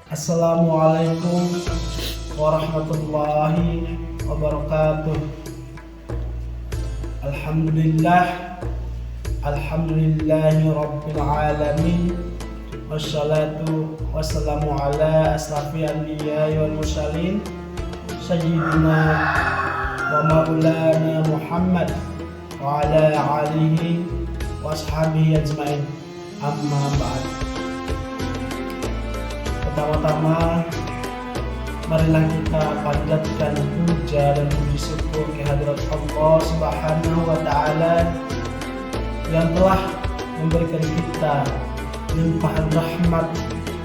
Assalamualaikum warahmatullahi wabarakatuh. Alhamdulillahi rabbil alamin. Wassalatu wassalamu ala asrafil anbiya'i wal mursalin sayyidina wa maulana Muhammad wa ala alihi wa ashabihi ajmain. Amma ba'd. Pertama-tama, marilah kita panjatkan puja dan puji syukur kehadirat Allah Subhanahu wa Ta'ala yang telah memberikan kita limpahan rahmat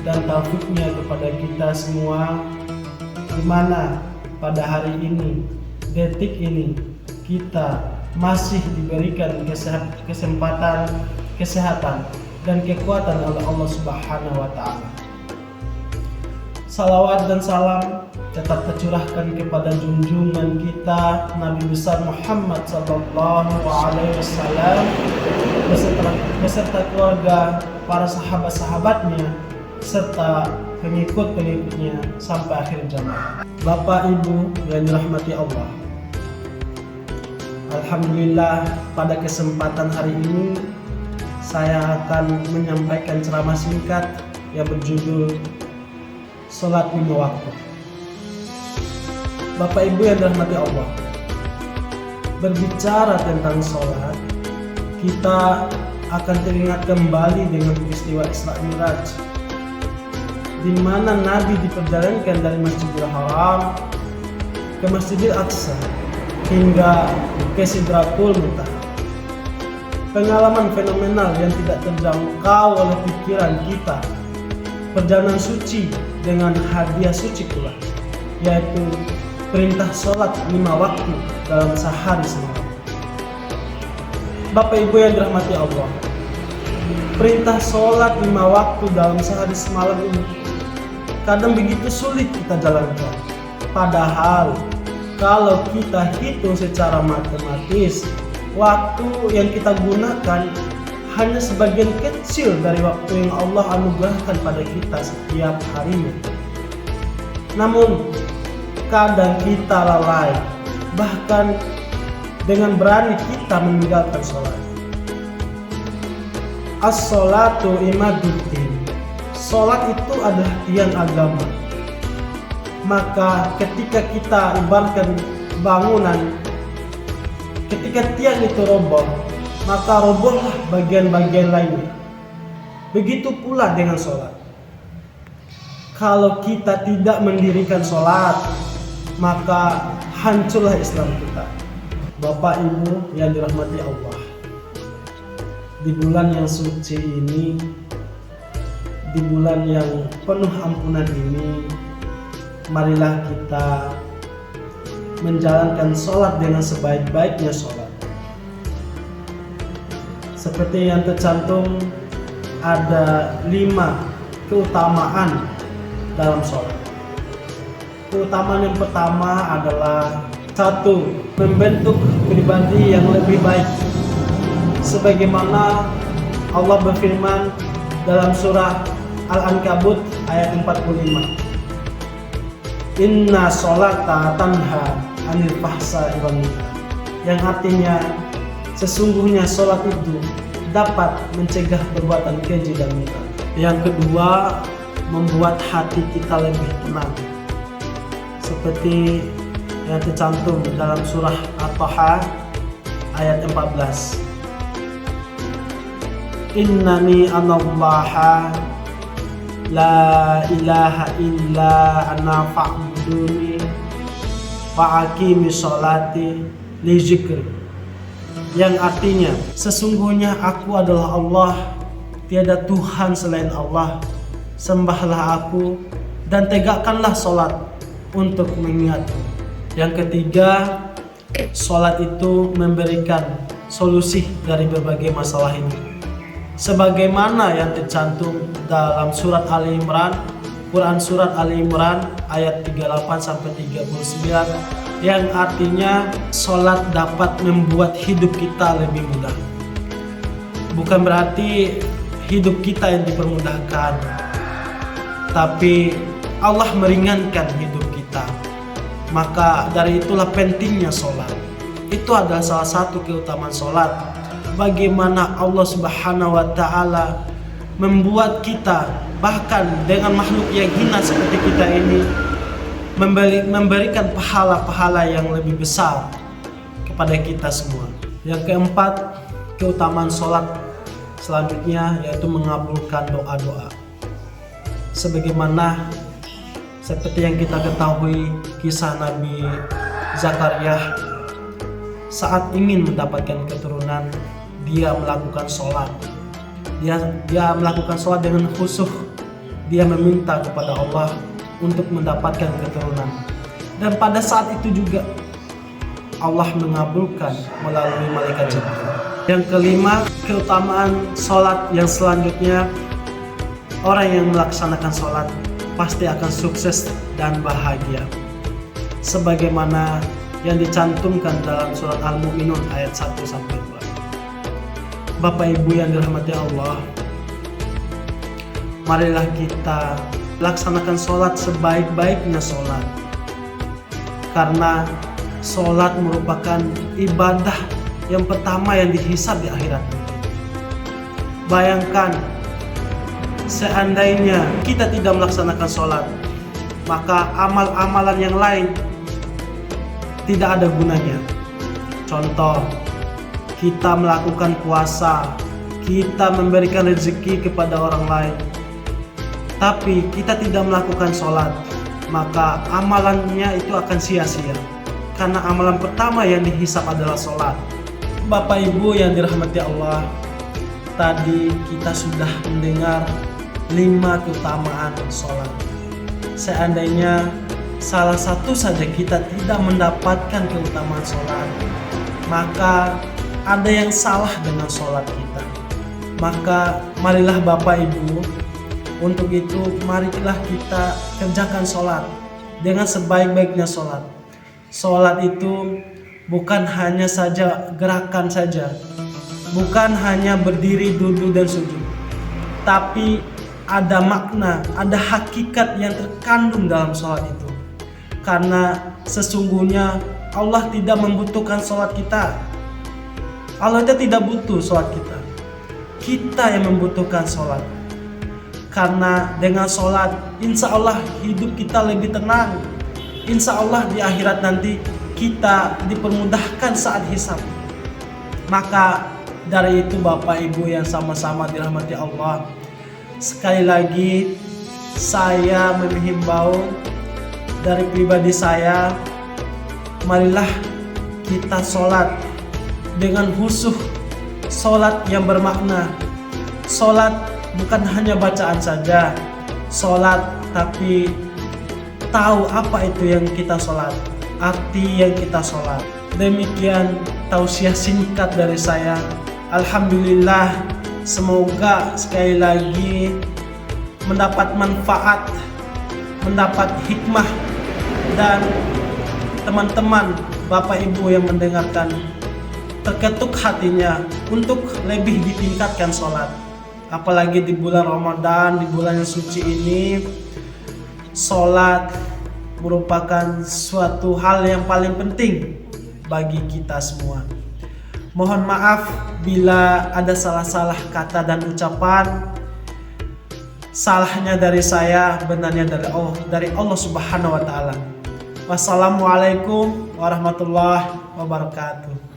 dan taufiknya kepada kita semua, di mana pada hari ini, detik ini, kita masih diberikan kesempatan, kesehatan, dan kekuatan oleh Allah Subhanahu wa Ta'ala. Salawat dan salam tetap tercurahkan kepada junjungan kita Nabi besar Muhammad sallallahu alaihi wasallam beserta keluarga, para sahabat-sahabatnya serta pengikut-pengikutnya sampai akhir zaman. Bapak Ibu yang dirahmati Allah, alhamdulillah pada kesempatan hari ini saya akan menyampaikan ceramah singkat yang berjudul Salat 5 waktu. Bapak Ibu yang dirahmati Allah, berbicara tentang sholat, kita akan teringat kembali dengan peristiwa Isra Mi'raj, di mana Nabi diperjalankan dari Masjidil Haram ke Masjidil Aqsa hingga ke Sidratul Muntaha. Pengalaman fenomenal yang tidak terjangkau oleh pikiran kita. Perjalanan suci dengan hadiah suci pula, yaitu perintah sholat 5 waktu dalam sehari semalam. Bapak Ibu yang dirahmati Allah, perintah sholat 5 waktu dalam sehari semalam ini kadang begitu sulit kita jalankan. Padahal kalau kita hitung secara matematis, waktu yang kita gunakan hanya sebagian kecil dari waktu yang Allah anugerahkan pada kita setiap harinya. Namun kadang kita lalai, bahkan dengan berani kita meninggalkan sholat. As-sholatu imaduddin. Sholat itu adalah tiang agama. Maka ketika kita ibaratkan bangunan, ketika tiang itu roboh, maka robohlah bagian-bagian lainnya. Begitu pula dengan sholat. Kalau kita tidak mendirikan sholat, maka hancurlah Islam kita. Bapak Ibu yang dirahmati Allah, di bulan yang suci ini, di bulan yang penuh ampunan ini, marilah kita menjalankan sholat dengan sebaik-baiknya sholat. Seperti yang tercantum, ada 5 keutamaan dalam sholat. Keutamaan yang pertama adalah 1. Membentuk pribadi yang lebih baik, sebagaimana Allah berfirman dalam surah Al-Ankabut ayat 45, Inna sholata tanha anil fahsya'i wal munkar, yang artinya sesungguhnya sholat itu dapat mencegah perbuatan keji dan munkar. Yang kedua, membuat hati kita lebih tenang, seperti yang tercantum dalam surah At-Taha ayat 14, Innani anallaha la ilaha illa ana fa'buduni wa aqimi sholati li zikri, yang artinya sesungguhnya aku adalah Allah, tiada Tuhan selain Allah, sembahlah aku dan tegakkanlah sholat untuk mengingatku. Yang ketiga, sholat itu memberikan solusi dari berbagai masalah ini, sebagaimana yang tercantum dalam surat Ali Imran, Quran surat Ali Imran ayat 38-39, yang artinya sholat dapat membuat hidup kita lebih mudah. Bukan berarti hidup kita yang dipermudahkan, tapi Allah meringankan hidup kita. Maka dari itulah pentingnya sholat. Itu adalah salah satu keutamaan sholat. Bagaimana Allah Subhanahu wa Ta'ala membuat kita, bahkan dengan makhluk yang hina seperti kita ini, memberikan pahala-pahala yang lebih besar kepada kita semua. Yang keempat, keutamaan sholat selanjutnya yaitu mengabulkan doa-doa. Sebagaimana seperti yang kita ketahui kisah Nabi Zakaria saat ingin mendapatkan keturunan, dia melakukan sholat. Dia melakukan sholat dengan khusyuk. Dia meminta kepada Allah untuk mendapatkan keturunan. Dan pada saat itu juga Allah mengabulkan melalui malaikat Jibril. Yang kelima, keutamaan sholat yang selanjutnya, orang yang melaksanakan sholat pasti akan sukses dan bahagia. Sebagaimana yang dicantumkan dalam surat Al-Mu'minun ayat 1-2. Bapak Ibu yang dirahmati Allah, marilah kita laksanakan sholat sebaik-baiknya sholat. Karena sholat merupakan ibadah yang pertama yang dihisab di akhirat. Bayangkan, seandainya kita tidak melaksanakan sholat, maka amal-amalan yang lain tidak ada gunanya. Contoh, kita melakukan puasa, kita memberikan rezeki kepada orang lain, tapi kita tidak melakukan sholat, maka amalannya itu akan sia-sia. Karena amalan pertama yang dihisab adalah sholat. Bapak Ibu yang dirahmati Allah, tadi kita sudah mendengar 5 keutamaan sholat. Seandainya salah satu saja kita tidak mendapatkan keutamaan sholat, maka ada yang salah dengan sholat kita. Maka marilah Bapak Ibu, untuk itu marilah kita kerjakan sholat dengan sebaik-baiknya sholat. Sholat itu bukan hanya saja gerakan saja, bukan hanya berdiri, duduk, dan sujud, tapi ada makna, ada hakikat yang terkandung dalam sholat itu. Karena sesungguhnya Allah tidak membutuhkan sholat kita. Allah itu tidak butuh sholat kita. Kita yang membutuhkan sholat. Karena dengan sholat, insya Allah hidup kita lebih tenang. Insya Allah di akhirat nanti kita dipermudahkan saat hisab. Maka dari itu Bapak Ibu yang sama-sama dirahmati Allah, sekali lagi saya menghimbau dari pribadi saya, marilah kita sholat dengan khusyuk, sholat yang bermakna. Sholat bukan hanya bacaan saja, sholat tapi tahu apa itu yang kita sholat, arti yang kita sholat. Demikian tausiah singkat dari saya. Alhamdulillah, semoga sekali lagi mendapat manfaat, mendapat hikmah, dan teman-teman Bapak Ibu yang mendengarkan terketuk hatinya untuk lebih ditingkatkan sholat. Apalagi di bulan Ramadan, di bulan yang suci ini, sholat merupakan suatu hal yang paling penting bagi kita semua. Mohon maaf bila ada salah-salah kata dan ucapan. Salahnya dari saya, benarnya dari Allah Subhanahu wa Ta'ala. Wassalamualaikum warahmatullahi wabarakatuh.